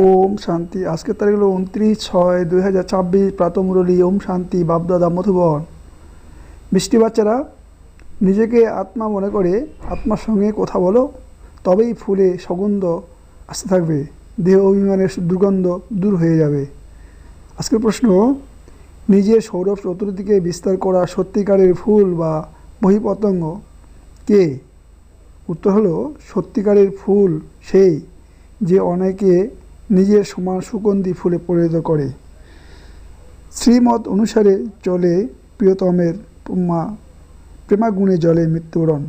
ওম শান্তি। আজকের তারিখ হলো 29/6/2024। প্রাতঃমুরলী। ওম শান্তি। বাপদাদা মধুবন। মিষ্টি বাচ্চারা, নিজেকে আত্মা মনে করে আত্মার সঙ্গে কথা বলো, তবেই ফুলে সুগন্ধ আসতে থাকবে, দেহ অভিমানের দুর্গন্ধ দূর হয়ে যাবে। আজকের প্রশ্ন, নিজের সৌরভ চতুর্দিকে বিস্তার করা সত্যিকারের ফুল বা বহিঃপতঙ্গ কে? উত্তর হলো, সত্যিকারের ফুল সেই যে অনেকে নিজের সমান সুগন্ধি ফুলে পরিণত করে। শ্রীমত অনুসারে চলে প্রিয়তমের প্রেমাগুণে জলে মৃত্যুবরণ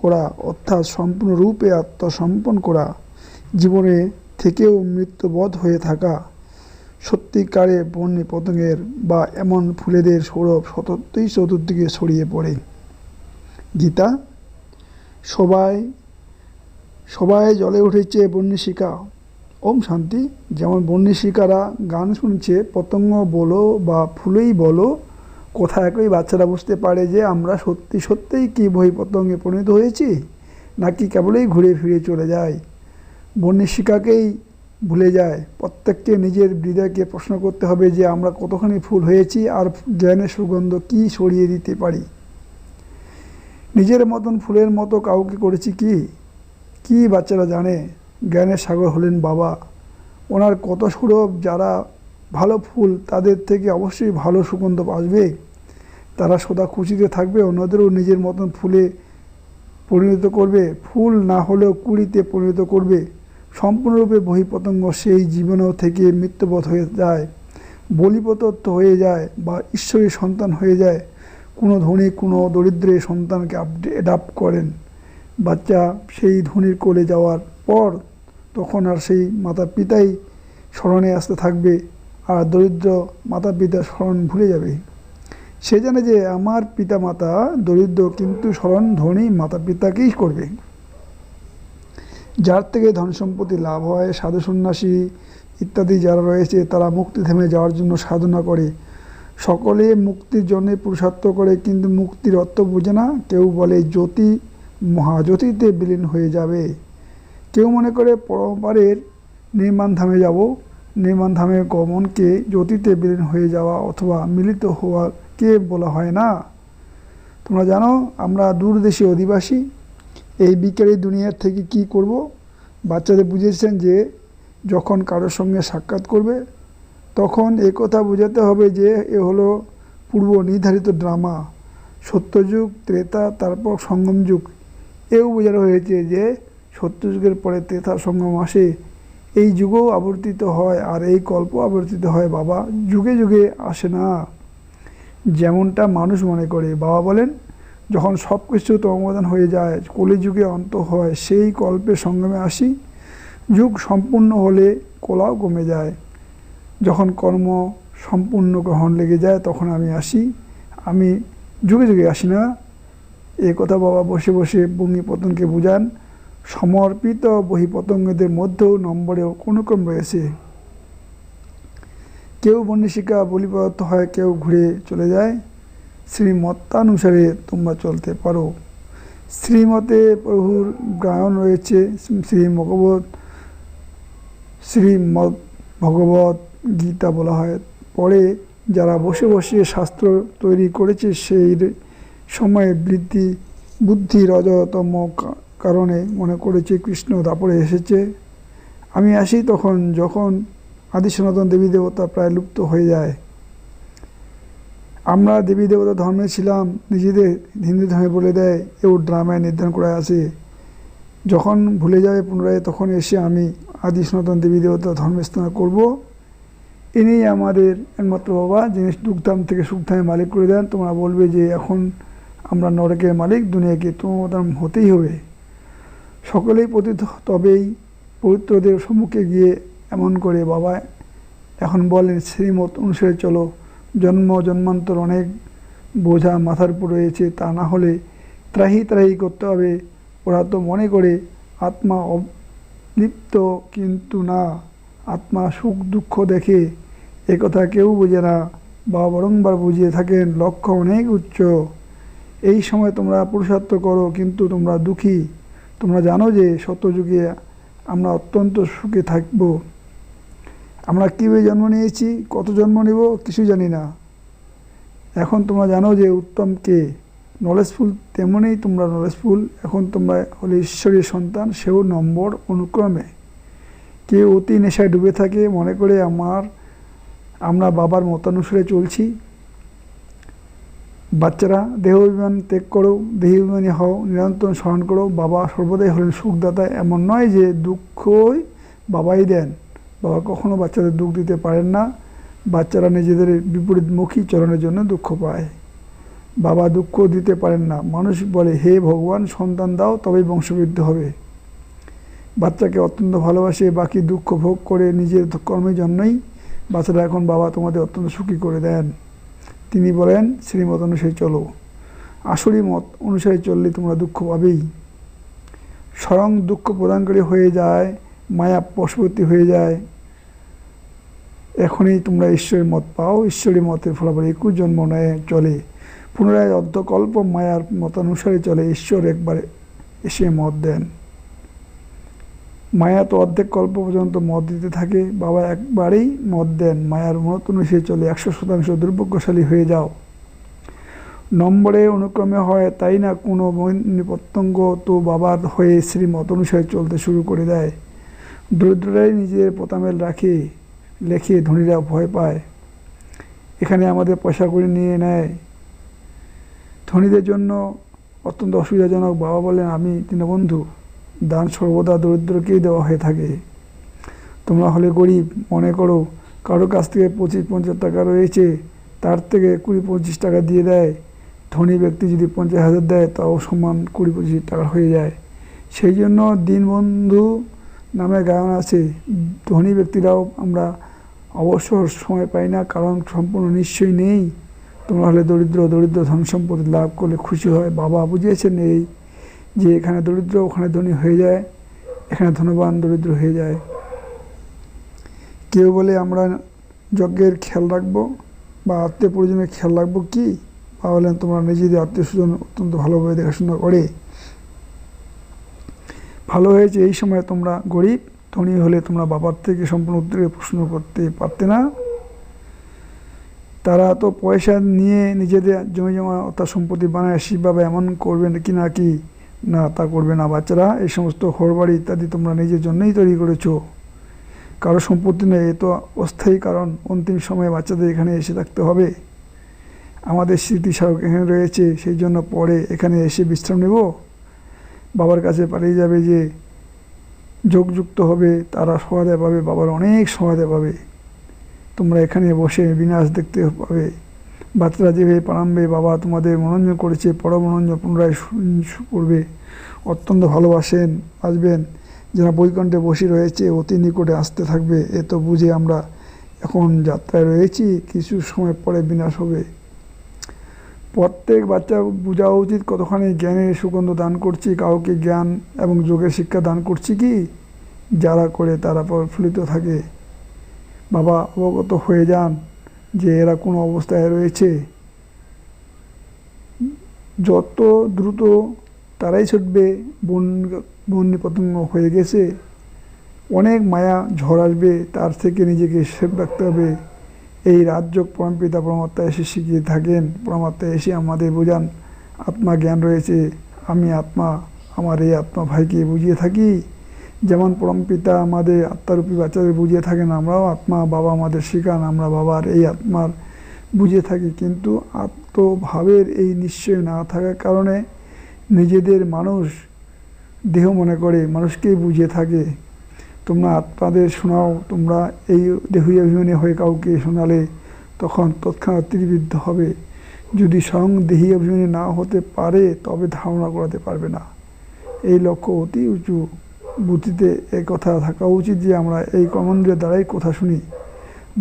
করা, অর্থাৎ সম্পূর্ণরূপে আত্মসমর্পণ করা, জীবনে থেকেও মৃত্যুবধ হয়ে থাকা, সত্যিকারে বন্যী পতঙ্গের বা এমন ফুলেদের সৌরভ সততই চতুর্দিকে ছড়িয়ে পড়ে। গীতা। সবাই জলে উঠেছে বন্যশিখা। ওম শান্তি। যেমন বন্যশিখারা গান শুনছে, পতঙ্গ বলো বা ফুলেই বলো, কথা একই। বাচ্চারা বুঝতে পারে যে আমরা সত্যিই কি বহিঃপতঙ্গে পরিণত হয়েছি, নাকি কেবলই ঘুরে ফিরে চলে যায়, বন্যশিখাকেই ভুলে যায়। প্রত্যেককে নিজের হৃদয়কে প্রশ্ন করতে হবে যে আমরা কতখানি ফুল হয়েছি আর জ্ঞানের সুগন্ধ কি ছড়িয়ে দিতে পারি। নিজের মতন ফুলের মতো কাউকে করেছি কি বাচ্চারা জানে জ্ঞানের সাগর হলেন বাবা। ওনার কত সৌরভ, যারা ভালো ফুল তাদের থেকে অবশ্যই ভালো সুগন্ধ আসবে। তারা সদা খুশিতে থাকবে, অন্যদেরও নিজের মতন ফুলে পরিণত করবে। ফুল না হলেও কুড়িতে পরিণত করবে। সম্পূর্ণরূপে বহিঃপতঙ্গ সেই জীবনেও থেকে মৃত্যুবধ হয়ে যায়, বলিপ্রদত্ত হয়ে যায় বা ঈশ্বরের সন্তান হয়ে যায়। কোনো ধনী কোনো দরিদ্রের সন্তানকে অ্যাডাপ্ট করেন বাচ্চা, সেই ধনীর কোলে যাওয়ার পর তখন আর সেই মাতা পিতাই স্মরণে আসতে থাকবে, আর দরিদ্র মাতা পিতার স্মরণ ভুলে যাবে। সে জানে যে আমার পিতা মাতা দরিদ্র, কিন্তু স্মরণ ধনী মাতা পিতাকেই করবে। যার থেকে ধন সম্পত্তি লাভ হয়, সাধু সন্ন্যাসী ইত্যাদি যারা রয়েছে, তারা মুক্তি থেমে যাওয়ার জন্য সাধনা করে। সকলে মুক্তির জন্য পুরুষার্থ করে, কিন্তু মুক্তির অর্থ বোঝে না। কেউ বলে জ্যোতি মহাজ্যোতিতে বিলীন হয়ে যাবে, কেউ মনে করে পরপারের নির্মাণধামে যাব। নির্মাণধামে গমনকে জ্যোতিতে বিলীন হয়ে যাওয়া অথবা মিলিত হওয়াকে বলা হয় না। তোমরা জানো আমরা দূরদেশে অধিবাসী, এই বিকারী দুনিয়ার থেকে কি করব। বাচ্চাদের বুঝিয়েছেন যে যখন কারোর সঙ্গে সাক্ষাৎ করবে তখন কথা বোঝাতে হবে যে এ হলো পূর্ব নির্ধারিত ড্রামা। সত্যযুগ, ত্রেতা, তারপর সঙ্গম যুগ। এও বোঝানো হয়েছে যে সত্যযুগের পরে ত্রেতা সঙ্গম আসে, এই যুগও আবর্তিত হয় আর এই কল্প আবর্তিত হয় বাবা, যুগে যুগে আসে না যেমনটা মানুষ মনে করে। বাবা বলেন, যখন সব কিছু তমোদান হয়ে যায়, কলিযুগে অন্ত হয়, সেই কল্পের সঙ্গমে আসি। যুগ সম্পূর্ণ হলে কলাও কমে যায়। যখন কর্ম সম্পূর্ণ গ্রহণ লেগে যায় তখন আমি আসি, আমি যুগে যুগে আসি না। এ কথা বাবা বসে বসে বঙ্গিপতনকে বুঝান। সমর্পিত বহিঃপতঙ্গদের মধ্যেও নম্বরেও কোনো ক্রম রয়েছে। কেউ বন্যশিখা বলিপ্রদত্ত হয়, কেউ ঘুরে চলে যায়। শ্রীমতানুসারে তোমরা চলতে পারো। শ্রীমতে প্রভুর গায়ন রয়েছে। শ্রীমদ্ ভগবত গীতা বলা হয়। পরে যারা বসে বসে শাস্ত্র তৈরি করেছে, সেই সময়ে বুদ্ধি রজতম কারণে মনে করেছে কৃষ্ণ দাপড়ে এসেছে। আমি আসি তখন যখন আদি সনাতন দেবী দেবতা প্রায় লুপ্ত হয়ে যায়। আমরা দেবী দেবতা ধর্মে ছিলাম, নিজেদের হিন্দু ধর্মে বলে দেয়, এও ড্রামায় নির্ধারণ করা আছে। যখন ভুলে যাবে পুনরায়, তখন এসে আমি আদি সনাতন দেবী দেবতা ধর্মে স্থাপনা করব। ইনি আমাদের একমাত্র বাবা, যিনি দুঃখধাম থেকে সুখধামে মালিক করে দেন। তোমরা বলবে যে এখন আমরা নরকের মালিক, দুনিয়াকে তোমার হতেই হবে। সকলেই পতিত, তবেই পবিত্রদের সম্মুখে গিয়ে এমন করে বাবা এখন বলেন, শ্রীমত অনুসারে চলো। জন্ম জন্মান্তর অনেক বোঝা মাথার উপর রয়েছে, তা না হলে ত্রাহি করতে হবে। ওরা তো মনে করে আত্মা অলিপ্ত, কিন্তু না, আত্মা সুখ দুঃখ দেখে, একথা কেউ বোঝে না। বা বারংবার বুঝিয়ে থাকেন, লক্ষ্য অনেক উচ্চ। এই সময় তোমরা পুরুষার্থ করো, কিন্তু তোমরা দুঃখী। তোমরা জানো যে সত্যযুগে আমরা অত্যন্ত সুখে থাকব। আমরা কীভাবে জন্ম নিয়েছি, কত জন্ম নেব কিছু জানি না। এখন তোমরা জানো যে উত্তম কে, নলেজফুল, তেমনই তোমরা নলেজফুল। এখন তোমরা হলে ঈশ্বরের সন্তান, সেও নম্বর অনুক্রমে। কেউ অতি নেশায় ডুবে থাকে, মনে করে আমরা বাবার মতানুসারে চলছি। বাচ্চারা দেহ অভিমান ত্যাগ করো, দেহি অভিমানী হও, নিরন্তর স্মরণ করো বাবা সর্বদাই হলেন সুখদাতা। এমন নয় যে দুঃখই বাবাই দেন, বাবা কখনো বাচ্চাদের দুঃখ দিতে পারেন না। বাচ্চারা নিজেদের বিপরীতমুখী চলনের জন্য দুঃখ পায়, বাবা দুঃখ দিতে পারেন না। মানুষ বলে, হে ভগবান সন্তান দাও, তবেই বংশবৃদ্ধি হবে। বাচ্চাকে অত্যন্ত ভালোবাসে, বাকি দুঃখ ভোগ করে নিজের কর্মের জন্যই। বাচ্চারা এখন বাবা তোমাদের অত্যন্ত সুখী করে দেন। তিনি বলেন, শ্রীমত অনুসারে চলো। আসরি মত অনুসারে চললে তোমরা দুঃখ পাবেই। স্বয়ং দুঃখ প্রদানকারী হয়ে যায়, মায়া বশবর্তী হয়ে যায়। এখনই তোমরা ঈশ্বরের মত পাও। ঈশ্বরের মতের ফলাফল 21 জন্ম নেয় চলে, পুনরায় অর্ধকল্প মায়ার মতানুসারে চলে। ঈশ্বর একবার এসে মত দেন। মায়া তো অর্ধেক কল্প পর্যন্ত মত দিতে থাকে, বাবা একবারেই মত দেন। মায়ার মত অনুসারে চলে 100% দুর্ভাগ্যশালী হয়ে যাও। নম্বরে অনুক্রমে হয়, তাই না কোনো প্রত্যঙ্গ তো বাবার হয়ে শ্রীমত অনুসারে চলতে শুরু করে দেয়। দরিদ্ররাই নিজের পোতামেল লেখে, ধনীরা ভয় পায়। এখানে আমাদের পয়সা করে নিয়ে নেয়। ধনীদের জন্য অত্যন্ত অসুবিধাজনক। বাবা বলেন, আমি দীনবন্ধু, দান সর্বদা দরিদ্রকেই দেওয়া হয়ে থাকে। তোমরা হলে গরিব, মনে করো কারো কাছ থেকে 25-50 টাকা রয়েছে, তার থেকে 20-25 টাকা দিয়ে দেয়। ধনী ব্যক্তি যদি 50,000 দেয়, তাও সমান 20-25 টাকা হয়ে যায়। সেই জন্য দীনবন্ধু নামে গায়ন আছে। ধনী ব্যক্তিরাও আমরা অবশ্য সময় পাই না, কারণ সম্পূর্ণ নিশ্চয়ই নেই। তোমরা হলে দরিদ্র ধন সম্পদ লাভ করলে খুশি হয়। বাবা বুঝিয়েছেন এই যে এখানে দরিদ্র ওখানে ধনী হয়ে যায়, এখানে ধনবান দরিদ্র হয়ে যায়। কেউ বলে আমরা যজ্ঞের খেয়াল রাখবো বা আত্মীয় পরিজনের খেয়াল রাখবো কি? বাবা বলেন, তোমরা নিজেদের আত্মীয় স্বজন অত্যন্ত ভালোভাবে দেখাশোনা করে। ভালো হয়েছে এই সময় তোমরা গরিব, ধনী হলে তোমরা বাবার থেকে সম্পূর্ণ উত্তরে প্রশ্ন করতে পারতে না। তারা তো পয়সা নিয়ে নিজেদের জমি জমা অর্থাৎ সম্পত্তি বানায় শিববাবা এমন করবেন কি না, কি না তা করবে না। বাচ্চারা এই সমস্ত ঘরবাড়ি ইত্যাদি তোমরা নিজের জন্যই তৈরি করেছো, কারো সম্পত্তি নেই। এ তো অস্থায়ী, কারণ অন্তিম সময়ে বাচ্চাদের এখানে এসে থাকতে হবে। আমাদের স্মৃতিস্মারক এখানে রয়েছে, সেই জন্য পরে এখানে এসে বিশ্রাম নেব। বাবার কাছে পালিয়ে যাবে যে যোগযুক্ত হবে, তারা সহায়তা পাবে, বাবার অনেক সহায়তা পাবে। তোমরা এখানে বসে বিনাশ দেখতে পাবে। বাচ্চারা যেভাবে প্রারম্ভে বাবা তোমাদের মনোরঞ্জন করেছে, পরমনোরঞ্জন পুনরায় করবে। অত্যন্ত ভালোবাসেন, আসবেন। যারা বৈকুণ্ঠে বসে রয়েছে অতি নিকটে আসতে থাকবে। এ তো বুঝে আমরা এখন যাত্রায় রয়েছি, কিছু সময় পরে বিনাশ হবে। প্রত্যেক বাচ্চা বোঝা উচিত কতখানি জ্ঞানের সুগন্ধ দান করছি। কাউকে জ্ঞান এবং যোগের শিক্ষা দান করছি কি? যারা করে তারা প্রফুল্লিত থাকে। বাবা অবগত হয়ে যান যে এরা কোন অবস্থায় রয়েছে। যত দ্রুত তারাই ছুটবে। বন্যী পতঙ্গ হয়ে গেছে, অনেক মায়া ঝড় আসবে, তার থেকে নিজেকে সেফ রাখতে হবে। এই রাজযোগ পরমপিতা পরমাত্মা এসে শিখিয়ে থাকেন। পরমাত্মা এসে আমাদের বোঝান, আত্মা জ্ঞান রয়েছে, আমি আত্মা, আমার এই আত্মা ভাইকে বুঝিয়ে থাকি। যেমন পরমপিতা আমাদের আত্মারূপী বাচ্চাদের বুঝিয়ে থাকেন, আমরাও আত্মা, বাবা আমাদের শেখান, আমরা বাবার এই আত্মার বুঝিয়ে থাকি। কিন্তু আত্মভাবের এই নিশ্চয় না থাকার কারণে নিজেদের মানুষ দেহ মনে করে মানুষকেই বুঝিয়ে থাকে। তোমরা আত্মাদের শোনাও, তোমরা এই দেহী অভিমানী হয়ে কাউকে শোনালে তখন তৎক্ষণাৎ তীরবিদ্ধ হবে। যদি স্বয়ং দেহী অভিমানী না হতে পারে তবে ধারণা করাতে পারবে না। এই লক্ষ্য অতি উঁচু বুদ্ধিতে এই কথা থাকা উচিত যে আমরা এই কর্মেন্দ্রিয়ের দ্বারাই কথা শুনি।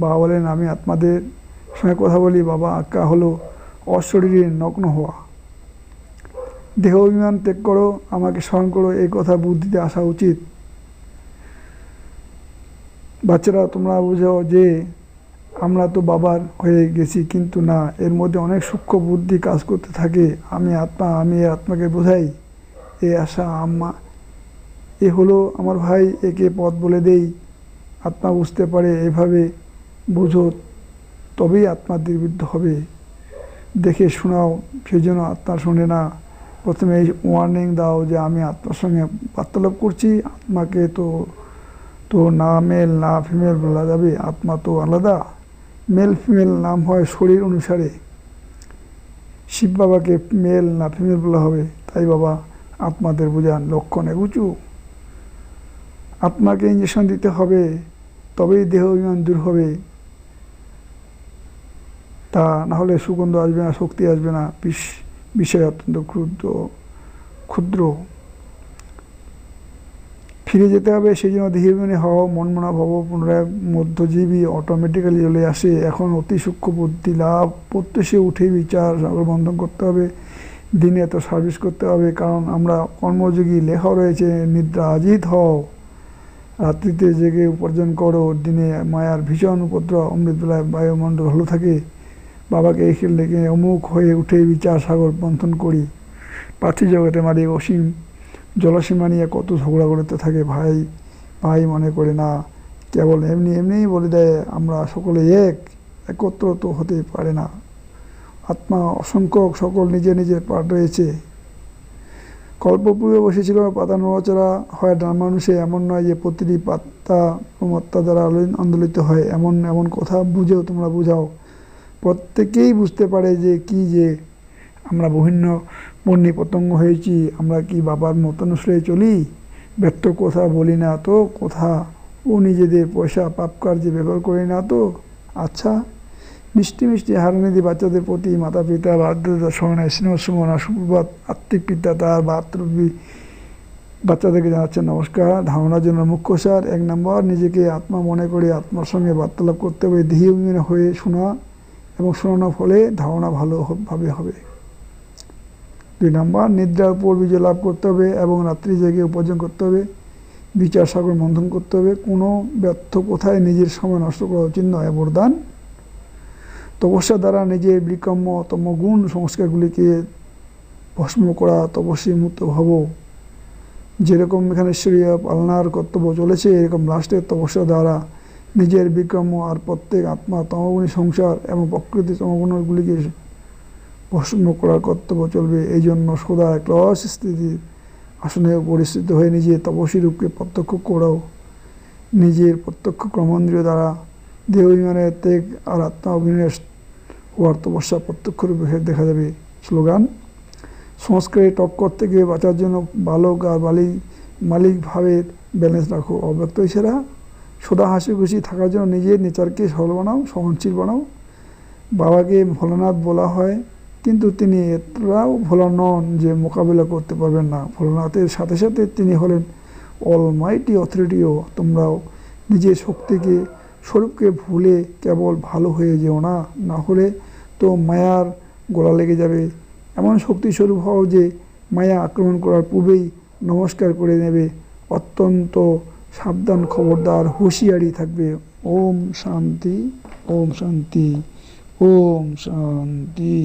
বাবা বলেন, আমি আত্মাদের সঙ্গে কথা বলি। বাবা আজ্ঞা হলো অশরীরে নগ্ন হওয়া। দেহ অভিমান ত্যাগ করো, আমাকে স্মরণ করো, এই কথা বুদ্ধিতে আসা উচিত। বাচ্চারা তোমরা বুঝাও যে আমরা তো বাবার হয়ে গেছি, কিন্তু না, এর মধ্যে অনেক সূক্ষ্ম বুদ্ধি কাজ করতে থাকে। আমি আত্মা, আমি এই আত্মাকে বোঝাই। এ আশা আম্মা, এ হলো আমার ভাই, একে পথ বলে দেই। আত্মা বুঝতে পারে, এভাবে বোঝো, তবেই আত্মা নির্বিদ্ধ হবে। দেখে শোনাও, সেই জন্য আত্মা শোনে না। প্রথমে এই ওয়ার্নিং দাও যে আমি আত্মার সঙ্গে বার্তালাপ করছি, আত্মাকে তো তো না মেল না ফিমেল বলা যাবে, আত্মা তো আলাদা। মেল ফিমেল নাম হয় শরীর অনুসারে। শিব বাবাকে মেল না ফিমেল বলা হবে, তাই বাবা আত্মাদের বোঝান লক্ষণ এগুচু। আত্মাকে ইঞ্জেকশন দিতে হবে, তবেই দেহ অভিমান দূর হবে। তা না হলে সুগন্ধ আসবে না, শক্তি আসবে না। বিষয় অত্যন্ত ক্ষুদ্র। ফিরে যেতে হবে, সেই জন্য দেহাভিমানী হও, মনমনা ভব, পুনরায় মধ্যজীবী অটোমেটিক্যালি চলে আসে। এখন অতি সূক্ষ্ম বুদ্ধি লাভ, প্রত্যুষে উঠে বিচার বন্ধন করতে হবে, দিনে এত সার্ভিস করতে হবে, কারণ আমরা কর্মযোগী। লেখা রয়েছে নিদ্রা আজিত হও, রাত্রিতে জেগে উপার্জন করো, দিনে মায়ার ভীষণ উপদ্রব, অমৃতবেলায় বায়ুমণ্ডল ভালো থাকে। বাবাকে এই খেল লেগে অমুক হয়ে উঠে বিচার সাগর মন্থন করি। পার্থিব জগতে মালিক অসীম জলসীমা নিয়ে কত ঝগড়া করতে থাকে, ভাই ভাই মনে করে না, কেবল এমনি এমনিই বলে দেয় আমরা সকলে একত্র তো হতে পারে না। আত্মা অসংখ্য, সকল নিজে নিজের পাঠ রয়েছে। কল্পপূর্বে বসেছিল পাতা নড়াচড়া হয় ডান মানুষে, এমন নয় যে প্রতিটি পাতা পরমাত্মা দ্বারা আন্দোলিত হয়। এমন এমন কথা বুঝেও তোমরা বুঝাও, প্রত্যেকেই বুঝতে পারে যে কি যে আমরা বিভিন্ন বন্যী পতঙ্গ হয়েছি। আমরা কি বাবার মত অনুসারে চলি? ব্যর্থ কথা বলি না তো, কথা ও নিজেদের পয়সা পাপ কার্যে ব্যবহার করি না তো। আচ্ছা, মিষ্টি মিষ্টি হারানিধি বাচ্চাদের প্রতি মাতা পিতা বাধ্যতা সহনায় স্নেহ সুমনা সুপ্রভাত। আত্মিক পিতা তার বাতৃবী বাচ্চাদেরকে জানাচ্ছেন নমস্কার। ধারণার জন্য মুখ্য সার: 1 নম্বর, নিজেকে আত্মা মনে করে আত্মার সঙ্গে বার্তালাপ করতে হবে। দেহি অভিমান হয়ে শোনা এবং শোনানোর ফলে ধারণা ভালোভাবে হবে। 2 নম্বর, নিদ্রার উপর বিজয় লাভ করতে হবে এবং রাত্রি জেগে উপার্জন করতে হবে। বিচার সাগর মন্থন করতে হবে। কোনো ব্যর্থ কোথায় নিজের সময় নষ্ট করা উচিত নয়। বরদান: তপস্যা দ্বারা নিজের বিকম্য তমগুণ সংস্কারগুলিকে ভস্ম করা, তপস্বী মুক্ত ভব। যেরকম এখানে ঈশ্বরীয় পালনার কর্তব্য চলেছে, এরকম লাস্টের তপস্যা দ্বারা নিজের বিকম্য আর প্রত্যেক আত্মা তমগুণী সংসার এবং প্রকৃতি তমগুণগুলিকে ভস্ম করার কর্তব্য চলবে। এই জন্য সদা ক্লস স্থিতির আসনে পরিস্থিত হয়ে নিজের তপস্বী রূপকে প্রত্যক্ষ করাও। নিজের প্রত্যক্ষ কর্মেন্দ্রিয় দ্বারা দেহ অভিমানের ত্যাগ আর আত্মা অভিনিবেশ হওয়ার তপস্যা প্রত্যক্ষ রূপে দেখা যাবে। স্লোগান: সংস্কারে টক্কর থেকে বাঁচার জন্য বালক আর মালিক ভাবের ব্যালেন্স রাখো। অব্যক্ত ইশারা: সদা হাসি খুশি থাকার জন্য নিজের নেচারকে সরল বানাও, সহনশীল বানাও। বাবাকে ভোলানাথ বলা হয়, কিন্তু তিনি এতটাও ভোলা নন যে মোকাবিলা করতে পারবেন না। ভোলানাথের সাথে সাথে তিনি হলেন অলমাইটি অথরিটিও। তোমরাও নিজের শক্তিকে স্বরূপকে ভুলে কেবল ভালো হয়ে যেও না, না হলে তো মায়ার গলা লেগে যাবে। এমন শক্তি স্বরূপ হও যে মায়া আক্রমণ করার পূর্বেই নমস্কার করে নেবে। অত্যন্ত সাবধান, খবরদার, হুঁশিয়ারি থাকবে। ওম শান্তি, ওম শান্তি, ওম শান্তি।